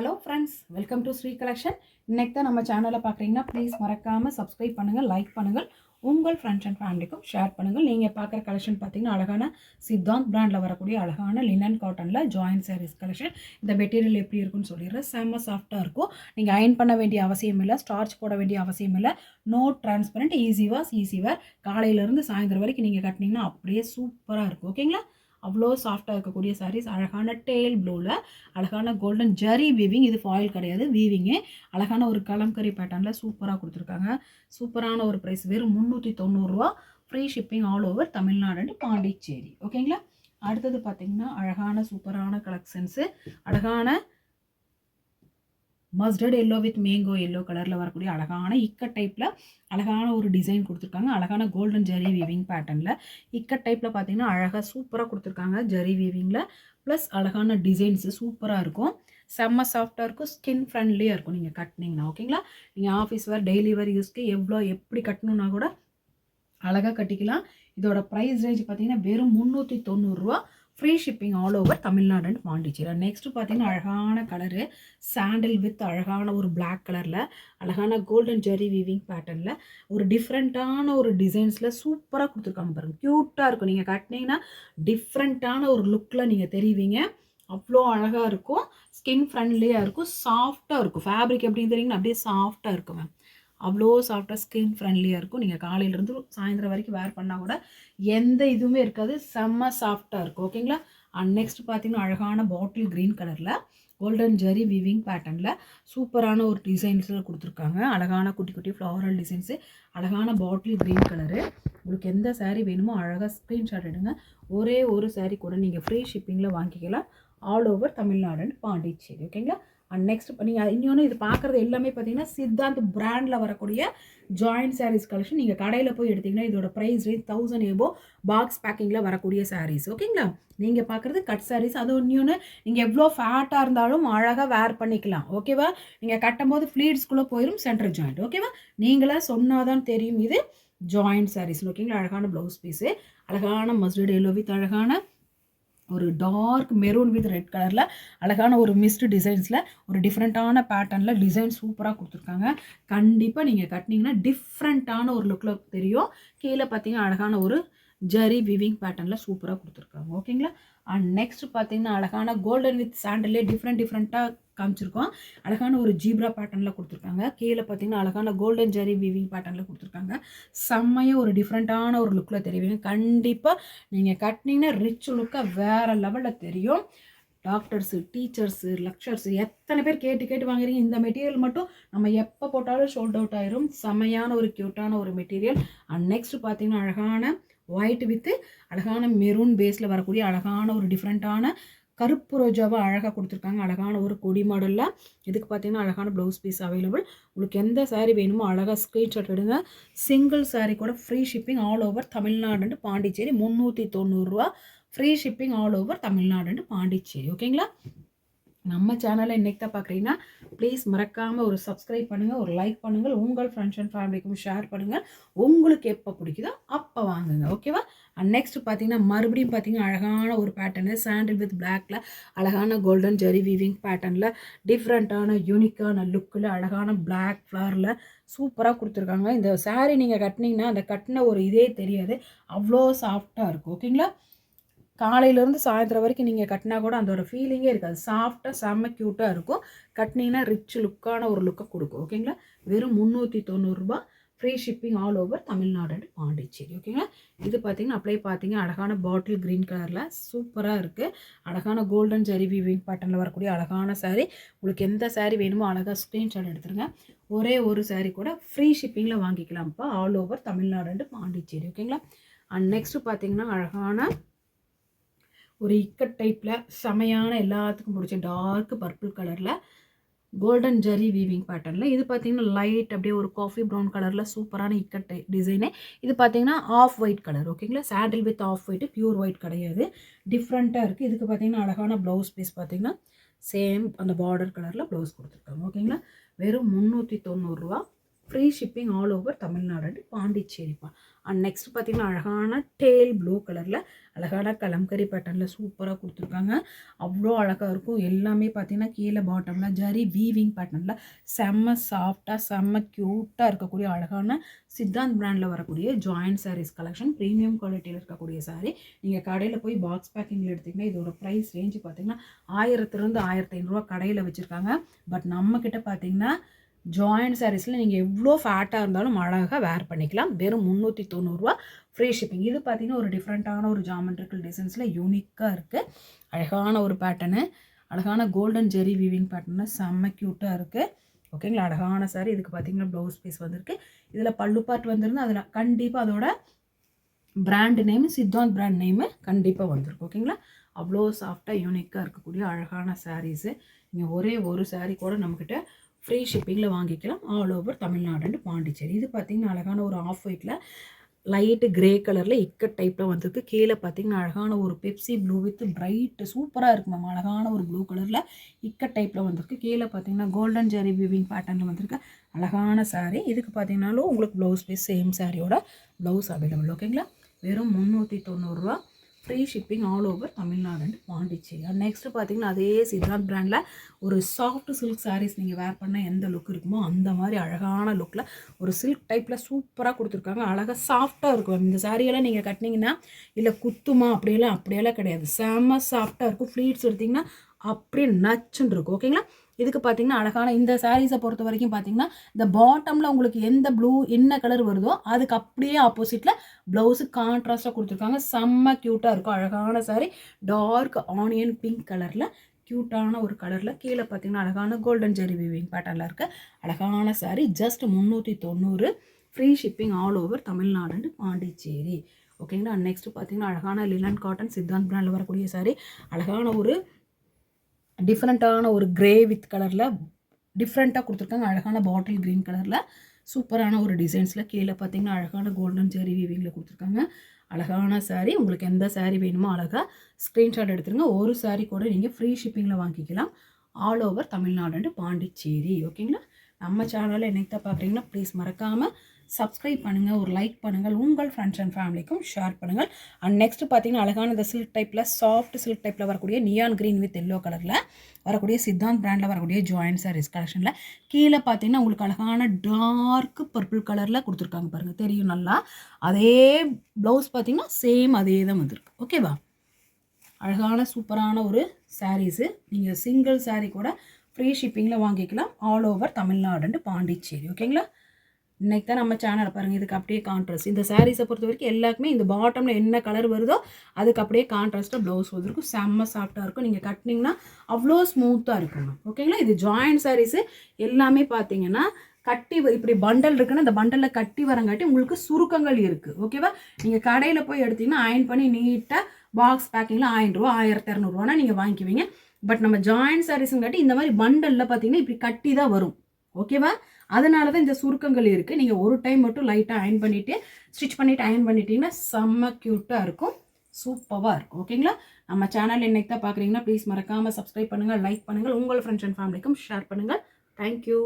Hello friends, welcome to Sri collection. இன்னைக்கு தான் நம்ம சேனலில் பார்க்குறீங்கன்னா ப்ளீஸ் மறக்காமல் சப்ஸ்கிரைப் பண்ணுங்கள், லைக் பண்ணுங்கள், உங்கள் ஃப்ரெண்ட்ஸ் அண்ட் ஃபேமிலிக்கும் ஷேர் பண்ணுங்கள். நீங்கள் பார்க்குற கலெக்ஷன் பார்த்தீங்கன்னா அழகான சித்தாந்த் பிராண்டில் வரக்கூடிய அழகான லினன் காட்டனில் ஜாயின்ட் சாரீஸ் கலெக்ஷன். இந்த மெட்டீரியல் எப்படி இருக்குன்னு சொல்லிடுறேன். செம்ம சாஃப்டாக இருக்கும். நீங்கள் அயன் பண்ண வேண்டிய அவசியம் இல்லை, ஸ்டார்ச் போட வேண்டிய அவசியம் இல்லை. No transparent, easy wash, easy wear. காலையிலேருந்து சாயந்தரம் வரைக்கும் நீங்கள் கட்டினீங்கன்னா அப்படியே சூப்பராக இருக்கும். ஓகேங்களா? அவ்வளோ சாஃப்டாக இருக்கக்கூடிய சாரீஸ். அழகான டேல் ப்ளூவில் அழகான கோல்டன் ஜரி வீவிங். இது ஃபாயில் கிடையாது, வீவிங்கு. அழகான ஒரு கலம்கரி பேட்டர்னில் சூப்பராக கொடுத்துருக்காங்க. சூப்பரான ஒரு ப்ரைஸ், வெறும் 390 ரூபா. Free shipping all over Tamil Nadu and Pondicherry. ஓகேங்களா? அடுத்தது பார்த்திங்கன்னா அழகான சூப்பரான கலெக்ஷன்ஸு. அழகான mustard yellow with mango yellow கலரில் வரக்கூடிய அழகான இக்கட் டைப்பில் அழகான ஒரு டிசைன் கொடுத்துருக்காங்க. அழகான கோல்டன் ஜரி வீவிங் பேட்டர்னில் இக்கட் டைப்பில் பார்த்தீங்கன்னா அழகாக சூப்பராக கொடுத்துருக்காங்க. ஜரி வீவிங்கில் ப்ளஸ் அழகான டிசைன்ஸு சூப்பராக இருக்கும். செம்ம சாஃப்டாக இருக்கும், ஸ்கின் ஃப்ரெண்ட்லியாக இருக்கும் நீங்கள் கட்டினீங்கன்னா. ஓகேங்களா? நீங்கள் ஆஃபீஸ் வேர், டெய்லி வேர் யூஸ்க்கு எப்படி கட்டணுன்னா கூட அழகாக கட்டிக்கலாம். இதோட ப்ரைஸ் ரேஞ்ச் பார்த்தீங்கன்னா வெறும் 390 ரூபா. Free shipping all over Tamil Nadu and Pondicherry. Next பார்த்தீங்கன்னா அழகான கலரு சாண்டில் வித் அழகான ஒரு பிளாக் கலரில் அழகான கோல்டன் ஜெரி வீவிங் பேட்டர்னில் ஒரு டிஃப்ரெண்ட்டான ஒரு டிசைன்ஸில் சூப்பராக கொடுத்துருக்காங்க பாருங்கள். க்யூட்டாக இருக்கும். நீங்கள் கட்டினீங்கன்னா டிஃப்ரெண்ட்டான ஒரு லுக்கில் நீங்கள் தெரிவிங்க. அவ்வளோ அழகாக இருக்கும், ஸ்கின் ஃப்ரெண்ட்லியாக இருக்கும், சாஃப்டாக இருக்கும். ஃபேப்ரிக் எப்படின்னு தெரியுங்கன்னா அப்படியே சாஃப்டாக இருக்கும் மேம். அவ்வளோ சாஃப்டாக ஸ்கின் ஃப்ரெண்ட்லியாக இருக்கும். நீங்கள் காலையிலேருந்து சாயந்தரம் வரைக்கும் வேர் பண்ணால் கூட எந்த இதுவுமே இருக்காது, செம்ம சாஃப்டாக இருக்கும். ஓகேங்களா? அண்ட் நெக்ஸ்ட் பார்த்தீங்கன்னா அழகான பாட்டில் க்ரீன் கலரில் கோல்டன் ஜெரி வீவிங் பேட்டர்னில் சூப்பரான ஒரு டிசைன்ஸில் கொடுத்துருக்காங்க. அழகான குட்டி குட்டி ஃப்ளவரல் டிசைன்ஸு. அழகான பாட்டில் க்ரீன் கலரு. உங்களுக்கு எந்த சாரீ வேணுமோ அழகாக ஸ்க்ரீன்ஷாட் எடுங்க. ஒரே ஒரு சாரீ கூட நீங்கள் ஃப்ரீ ஷிப்பிங்கில் வாங்கிக்கலாம் all over Tamil Nadu and Pondicherry. ஓகேங்களா? அண்ட் நெக்ஸ்ட் நீங்கள் இன்னொன்று இது பார்க்குறது எல்லாமே பார்த்தீங்கன்னா சித்தாந்த் பிராண்டில் வரக்கூடிய ஜாயிண்ட் சாரீஸ் கலெக்ஷன். நீங்கள் கடையில் போய் எடுத்திங்கன்னா இதோட ப்ரைஸ் ரேஞ்ச் 1000 எபோ பாக்ஸ் பேக்கிங்கில் வரக்கூடிய சாரீஸ். ஓகேங்களா? நீங்கள் பார்க்குறது கட் சாரீஸ். அது இன்னொன்று, நீங்கள் எவ்வளோ ஃபேட்டாக இருந்தாலும் அழகாக வேர் பண்ணிக்கலாம். ஓகேவா? நீங்கள் கட்டும் போது ஃப்ளீட்ஸ்குள்ளே போயிடும் சென்டர் ஜாயிண்ட். ஓகேவா? நீங்களாக சொன்னாதான் தெரியும் இது ஜாயிண்ட் சாரீஸ். ஓகேங்களா? அழகான ப்ளவுஸ் பீஸு, அழகான மஸ்டர்ட் எல்லோ வித் அழகான ஒரு டார்க் மெரூன் வித் ரெட் கலரில் அழகான ஒரு மிஸ்டு டிசைன்ஸில் ஒரு டிஃப்ரெண்ட்டான பேட்டர்னில் டிசைன் சூப்பராக கொடுத்துருக்காங்க. கண்டிப்பாக நீங்கள் கட்டினீங்கன்னா டிஃப்ரெண்ட்டான ஒரு லுக்கில் தெரியும். கீழே பார்த்தீங்கன்னா அழகான ஒரு ஜரி விவிங் பேட்டர்னில் சூப்பராக கொடுத்துருக்காங்க. ஓகேங்களா? அண்ட் நெக்ஸ்ட் பார்த்தீங்கன்னா அழகான கோல்டன் வித் சாண்டல்லே டிஃப்ரெண்ட்டாக காமிச்சிருக்கோம். அழகான ஒரு ஜீப்ரா பேட்டர்னில் கொடுத்துருக்காங்க. கீழே பார்த்தீங்கன்னா அழகான கோல்டன் ஜெரி வீவிங் பேட்டர்னில் கொடுத்துருக்காங்க. செம்மையாக ஒரு டிஃப்ரெண்ட்டான ஒரு லுக்கில் தெரியுங்க. கண்டிப்பாக நீங்கள் கட்டினீங்கன்னா ரிச் லுக்காக வேறு லெவலில் தெரியும். டாக்டர்ஸு, டீச்சர்ஸு, லெக்சர்ஸு எத்தனை பேர் கேட்டு வாங்குறீங்க. இந்த மெட்டீரியல் மட்டும் நம்ம எப்போ போட்டாலும் ஷோல்ட் அவுட் ஆயிரும். செம்மையான ஒரு க்யூட்டான ஒரு மெட்டீரியல். அண்ட் நெக்ஸ்ட் பார்த்தீங்கன்னா அழகான ஒயிட் வித்து அழகான மெரூன் பேஸில் வரக்கூடிய அழகான ஒரு டிஃப்ரெண்ட்டான கருப்பு ரோஜாவை அழகாக கொடுத்துருக்காங்க. அழகான ஒரு கொடி மாடலில். இதுக்கு பார்த்தீங்கன்னா அழகான ப்ளவுஸ் பீஸ் அவைலபிள். உங்களுக்கு எந்த சாரீ வேணுமோ அழகாக ஸ்க்ரீன்ஷாட் எடுங்க. சிங்கிள் சாரீ கூட free shipping all over Tamil Nadu and Pondicherry. 390 ரூபா. Free shipping all over Tamil Nadu and Pondicherry. ஓகேங்களா? நம்ம சேனலை இன்றைக்கி தான் பார்க்குறீங்கன்னா ப்ளீஸ் மறக்காமல் ஒரு சப்ஸ்கிரைப் பண்ணுங்கள், ஒரு லைக் பண்ணுங்கள், உங்கள் ஃப்ரெண்ட்ஸ் அண்ட் ஃபேமிலிக்கும் ஷேர் பண்ணுங்கள். உங்களுக்கு எப்போ பிடிக்குதோ அப்போ வாங்குங்க. ஓகேவா? அண்ட் நெக்ஸ்ட் பார்த்தீங்கன்னா மறுபடியும் பார்த்தீங்கன்னா அழகான ஒரு பேட்டர்னு சாண்டில் வித் பிளாக்ல அழகான கோல்டன் ஜெரி வீவிங் பேட்டர்னில் டிஃப்ரெண்ட்டான யூனிக்கான லுக்கில் அழகான பிளாக் ஃப்ளவரில் சூப்பராக கொடுத்துருக்காங்க. இந்த சாரீ நீங்கள் கட்டினீங்கன்னா அந்த கட்டின ஒரு இதே தெரியாது, அவ்வளோ சாஃப்டாக இருக்கும். ஓகேங்களா? காலையிலேருந்து சாயந்தரம் வரைக்கும் நீங்கள் கட்டினா கூட அந்த ஒரு ஃபீலிங்கே இருக்காது. சாஃப்டாக செம்ம க்யூட்டாக இருக்கும். கட்டினீங்கன்னா ரிச் லுக்கான ஒரு லுக்கை கொடுக்கும். ஓகேங்களா? வெறும் 390 ரூபா. Free shipping all over Tamil Nadu and Pondicherry. ஓகேங்களா? இது பார்த்தீங்கன்னா அப்படியே பார்த்தீங்க அழகான பாட்டில் க்ரீன் கலரில் சூப்பராக இருக்குது. அழகான கோல்டன் ஜெரி வீவிங் பேட்டர்னில் வரக்கூடிய அழகான சாரீ. உங்களுக்கு எந்த சாரீ வேணுமோ அழகாக ஸ்க்ரீன்ஷாட் எடுத்துருங்க. ஒரே ஒரு சாரீ கூட ஃப்ரீ ஷிப்பிங்கில் வாங்கிக்கலாம்ப்பா all over Tamil Nadu and Pondicherry. ஓகேங்களா? அண்ட் நெக்ஸ்ட்டு பார்த்தீங்கன்னா அழகான ஒரு இக்கட் டைப்பில் செமையான எல்லாத்துக்கும் பிடிச்ச டார்க் பர்பிள் கலரில் கோல்டன் ஜெரி வீவிங் பேட்டர்னில். இது பார்த்தீங்கன்னா லைட் அப்படியே ஒரு காஃபி ப்ரௌன் கலரில் சூப்பரான இக்கட் டிசைனு. இது பார்த்தீங்கன்னா ஆஃப் ஒயிட் கலர். ஓகேங்களா? Sandal with off white, pure white கிடையாது, டிஃப்ரெண்ட்டாக இருக்குது. இதுக்கு பார்த்தீங்கன்னா அழகான ப்ளவுஸ் பீஸ் பார்த்தீங்கன்னா சேம் அந்த பார்டர் கலரில் ப்ளவுஸ் கொடுத்துருக்காங்க. ஓகேங்களா? வெறும் 390 ரூபா. Free shipping all over Tamil Nadu and பாண்டிச்சேரிப்பா. அண்ட் நெக்ஸ்ட் பார்த்தீங்கன்னா அழகான டேல் ப்ளூ கலரில் அழகான கலம்கரி பேட்டர்னில் சூப்பராக கொடுத்துருக்காங்க. அவ்வளோ அழகாக இருக்கும். எல்லாமே பார்த்தீங்கன்னா கீழே பாட்டமில் ஜரி வீவிங் பேட்டர்னில் செம்ம சாஃப்டாக செம்ம க்யூட்டாக இருக்கக்கூடிய அழகான சித்தாந்த் பிராண்டில் வரக்கூடிய ஜாயிண்ட் சாரீஸ் கலெக்ஷன். ப்ரீமியம் குவாலிட்டியில் இருக்கக்கூடிய சாரீ. நீங்கள் கடையில் போய் பாக்ஸ் பேக்கிங்கில் எடுத்திங்கன்னா இதோட ப்ரைஸ் ரேஞ்சு பார்த்தீங்கன்னா 1000 1500 கடையில் வச்சுருக்காங்க. பட் நம்மக்கிட்ட பார்த்தீங்கன்னா ஜாயிண்ட் சாரீஸில் நீங்கள் எவ்வளோ ஃபேட்டாக இருந்தாலும் அழகாக வேர் பண்ணிக்கலாம். வெறும் 390 ஃப்ரீ ஷிப்பிங். இது பார்த்தீங்கன்னா ஒரு டிஃப்ரெண்ட்டான ஒரு ஜாமெட்ரிக்கல் டிசைன்ஸில் யூனிக்காக இருக்குது. அழகான ஒரு பேட்டர்னு, அழகான கோல்டன் ஜெரி வீவிங் பேட்டர்னு செம்ம க்யூட்டாக இருக்குது. ஓகேங்களா, அழகான சாரீ. இதுக்கு பார்த்தீங்கன்னா ப்ளவுஸ் பீஸ் வந்திருக்கு. இதில் பல்லு பாட் வந்துருந்து அதில் கண்டிப்பாக அதோட brand name Siddhant brand name கண்டிப்பாக வந்திருக்கு. ஓகேங்களா, அவ்வளோ சாஃப்டாக யூனிக்காக இருக்கக்கூடிய அழகான சாரீஸு. நீங்கள் ஒரே ஒரு சாரீ கூட நம்மக்கிட்ட ஃப்ரீ ஷிப்பிங்கில் வாங்கிக்கலாம் all over Tamil Nadu and Pondicherry. இது பார்த்திங்கன்னா அழகான ஒரு ஆஃப் ஒயிட்டில் லைட்டு கிரே கலரில் இக்கட் டைப்பில் வந்திருக்கு. கீழே பார்த்திங்கன்னா அழகான ஒரு பெப்சி ப்ளூ வித் பிரைட்டு சூப்பராக இருக்குது மேம். அழகான ஒரு ப்ளூ கலரில் இக்கட் டைப்பில் வந்திருக்கு. கீழே பார்த்திங்கன்னா கோல்டன் ஜெரி வீவிங் பேட்டர்னில் வந்திருக்கு அழகான சாரீ. இதுக்கு பார்த்திங்கனாலும் உங்களுக்கு ப்ளவுஸ் பீஸ் சேம் சாரியோட ப்ளவுஸ் அவைலபிள். ஓகேங்களா, வெறும் 390 free shipping all over Tamil Nadu and Pondicherry. Next பார்த்தீங்கன்னா அதே சித்தாந்த் பிராண்டில் ஒரு சாஃப்ட் சில்க் சாரீஸ் நீங்கள் வேர் பண்ணால் எந்த லுக் இருக்குமோ அந்த மாதிரி அழகான லுக்கில் ஒரு சில்க் டைப்பில் சூப்பராக கொடுத்துருக்காங்க. அழகாக சாஃப்டாக இருக்கும். இந்த சாரியெல்லாம் நீங்கள் கட்டினீங்கன்னா இல்லை குத்துமா அப்படியெல்லாம் கிடையாது. செம்ம சாஃப்டாக இருக்கும். ஃப்ளீட்ஸ் எடுத்திங்கன்னா அப்படியே நச்சுன்னு இருக்கும். ஓகேங்களா, இதுக்கு பார்த்தீங்கன்னா அழகான இந்த சாரீஸை பொறுத்த வரைக்கும் பார்த்தீங்கன்னா இந்த பாட்டமில் உங்களுக்கு எந்த ப்ளூ என்ன கலர் வருதோ அதுக்கு அப்படியே ஆப்போசிட்டில் ப்ளவுஸு கான்ட்ராஸ்ட்டாக கொடுத்துருக்காங்க. செம்ம க்யூட்டாக இருக்கும். அழகான சாரீ டார்க் ஆனியன் பிங்க் கலரில் க்யூட்டான ஒரு கலரில். கீழே பார்த்தீங்கன்னா அழகான கோல்டன் ஜெரி வீவிங் பேட்டர்னில் இருக்க அழகான sari. Just 390 free shipping all over Tamil Nadu and Pondicherry. ஓகேங்களா, நெக்ஸ்ட்டு பார்த்தீங்கன்னா அழகான லினன் காட்டன் சித்தாந்த் பிராண்டில் வரக்கூடிய சாரீ. அழகான ஒரு டிஃப்ரெண்ட்டான ஒரு கிரே வித் கலரில் டிஃப்ரெண்ட்டாக கொடுத்துருக்காங்க. அழகான பாட்டில் க்ரீன் கலரில் சூப்பரான ஒரு டிசைன்ஸில். கீழே பார்த்தீங்கன்னா அழகான கோல்டன் ஜெரி வீவிங்கில் கொடுத்துருக்காங்க. அழகான சாரீ. உங்களுக்கு எந்த சாரீ வேணுமோ அழகாக ஸ்க்ரீன்ஷாட் எடுத்துருங்க. ஒரு சாரீ கூட நீங்கள் ஃப்ரீ ஷிப்பிங்கில் வாங்கிக்கலாம் all over Tamil Nadu and Pondicherry. ஓகேங்களா, நம்ம சேனலில் என்னைக்கு தான் பார்க்குறீங்கன்னா ப்ளீஸ் மறக்காமல் சப்ஸ்கிரைப் பண்ணுங்கள், ஒரு லைக் பண்ணுங்கள், உங்கள் ஃப்ரெண்ட்ஸ் அண்ட் ஃபேமிலிக்கும் ஷேர் பண்ணுங்கள். அண்ட் நெக்ஸ்ட் பார்த்தீங்கன்னா அழகான இந்த சில்க் டைப்பில் சாஃப்ட் சில்க் டைப்பில் வரக்கூடிய நியான் க்ரீன் வித் எல்லோ கலரில் வரக்கூடிய சித்தாந்த் பிராண்டில் வரக்கூடிய ஜாயிண்ட் சாரீஸ் கலெக்ஷனில் கீழே பார்த்தீங்கன்னா உங்களுக்கு அழகான டார்க் பர்பிள் கலரில் கொடுத்துருக்காங்க பாருங்கள், தெரியும் நல்லா. அதே ப்ளவுஸ் பார்த்தீங்கன்னா சேம் அதே தான் வந்திருக்கு. ஓகேவா, அழகான சூப்பரான ஒரு சாரீஸு. நீங்கள் சிங்கிள் சாரீ கூட ஃப்ரீ ஷிப்பிங்கில் வாங்கிக்கலாம் all over Tamil Nadu and Pondicherry. ஓகேங்களா, இன்றைக்கி தான் நம்ம சேனலை பாருங்கள். இதுக்கு அப்படியே கான்ட்ராஸ்ட் இந்த சாரீஸை பொறுத்த வரைக்கும் எல்லாருக்குமே இந்த பாட்டமில் என்ன கலர் வருதோ அதுக்கு அப்படியே கான்ட்ராஸ்ட்டாக ப்ளவுஸ் வந்துருக்கும். செம்ம சாஃப்டாக இருக்கும். நீங்கள் கட்டினீங்கன்னா அவ்வளோ ஸ்மூத்தாக இருக்குங்க. ஓகேங்களா, இது ஜாயிண்ட் சாரீஸு எல்லாமே பார்த்தீங்கன்னா கட்டி இப்படி பண்டல் இருக்குன்னா அந்த பண்டலில் கட்டி வரங்காட்டி உங்களுக்கு சுருக்கங்கள் இருக்குது. ஓகேவா, நீங்கள் கடையில் போய் எடுத்திங்கன்னா அயன் பண்ணி நீட்டாக பாக்ஸ் பேக்கிங்கில் 1000 ரூபா 1200 நீங்கள் வாங்கிக்குவீங்க. பட் நம்ம ஜாயிண்ட் சாரீஸுங்காட்டி இந்த மாதிரி பண்டலில் பார்த்தீங்கன்னா இப்படி கட்டி தான் வரும். ஓகேவா, அதனால தான் இந்த சுருக்கங்கள் இருக்குது. நீங்கள் ஒரு டைம் மட்டும் லைட்டாக அயன் பண்ணிவிட்டு ஸ்டிச் பண்ணிவிட்டு அயன் பண்ணிட்டீங்கன்னா செம்ம க்யூட்டாக இருக்கும், சூப்பராக இருக்கும். ஓகேங்களா, நம்ம சேனல் என்னைக்கு தான் பார்க்குறீங்கன்னா ப்ளீஸ் மறக்காமல் சப்ஸ்கிரைப் பண்ணுங்கள், லைக் பண்ணுங்கள், உங்கள் ஃப்ரெண்ட்ஸ் அண்ட் ஃபேமிலிக்கும் ஷேர் பண்ணுங்கள். தேங்க்யூ.